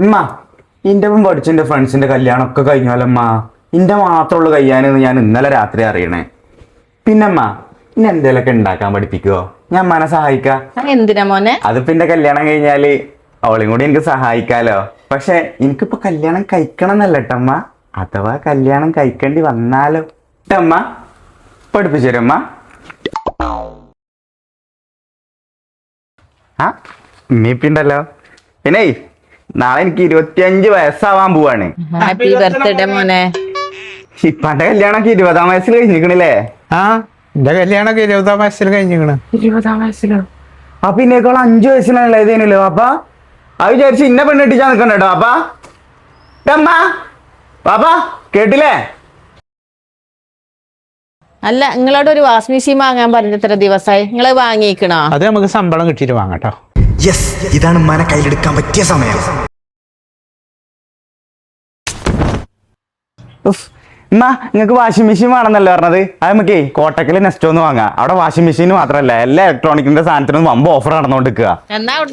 ഉമ്മ ഇന്റെ ഒപ്പം പഠിച്ച എന്റെ ഫ്രണ്ട്സിന്റെ കല്യാണം ഒക്കെ കഴിഞ്ഞാലമ്മ ഇന്റെ മാത്രമുള്ള കയ്യാനെന്ന് ഞാൻ ഇന്നലെ രാത്രി അറിയണേ. പിന്നമ്മ ഇന്നെ എന്തേലൊക്കെ ഉണ്ടാക്കാൻ പഠിപ്പിക്കുവോ? ഞാൻ അമ്മാനെ സഹായിക്കാം. എന്തിനാ മോനെ? അതിപ്പോ എന്റെ കല്യാണം കഴിഞ്ഞാല് അവളെയും കൂടി എനിക്ക് സഹായിക്കാലോ. പക്ഷെ എനിക്കിപ്പോ കല്യാണം കഴിക്കണം എന്നല്ല കേട്ടമ്മ, അഥവാ കല്യാണം കഴിക്കേണ്ടി വന്നാലോ ട്ടമ്മ. പഠിപ്പിച്ചു തരമ്മ. ആ ഉമ്മീപ്പിണ്ടല്ലോ. പിന്നെ നാളെ എനിക്ക് 25 വയസ്സാവാൻ പോവാണ്. ഹാപ്പി ബർത്ത്ഡേ മോനെ. ഇപ്പാന്റെ കല്യാണൊക്കെ 20-ാം വയസ്സിൽ കഴിഞ്ഞിരിക്കണില്ലേ? ആ എന്റെ കല്യാണൊക്കെ 20-ാം വയസ്സിൽ കഴിഞ്ഞിരിക്കണ്. 20-ാം വയസ്സിലോ? അപ്പൊ ഇന്നേക്കാൾ 5 വയസ്സിലാണല്ലോ ഇതേനല്ലോ. അപ്പാ അത് വിചാരിച്ച് ഇന്നെ പെണ്ണിട്ടിച്ചാ നിക്കണ്ട കേട്ടോ. അപ്പാ അമ്മ പാപ്പാ കേട്ടില്ലേ? അല്ല, നിങ്ങളോട് ഒരു വാഷിംഗ് മെഷീൻ വാങ്ങാൻ പറഞ്ഞത്ര ദിവസമായി, നിങ്ങള് വാങ്ങിക്കണോ? അത് നമുക്ക് ശമ്പളം കിട്ടിയിട്ട് വാങ്ങട്ടോ. യെസ്, ഇതാണ് ഉമ്മാനെ കയ്യിലെടുക്കാൻ പറ്റിയ സമയം. ഉമ്മ നിങ്ങക്ക് വാഷിംഗ് മെഷീൻ വേണമെന്നല്ലേ പറഞ്ഞത്? അത് നമുക്കേ കോട്ടക്കല് നെക്സ്റ്റ് ഒന്ന് വാങ്ങാം. അവിടെ വാഷിംഗ് മെഷീൻ മാത്രമല്ല എല്ലാ ഇലക്ട്രോണിക്കിന്റെ സാധനത്തിനും വമ്പ് ഓഫർ നടന്നുകൊണ്ടിരിക്കുക. എന്നാ അവിടെ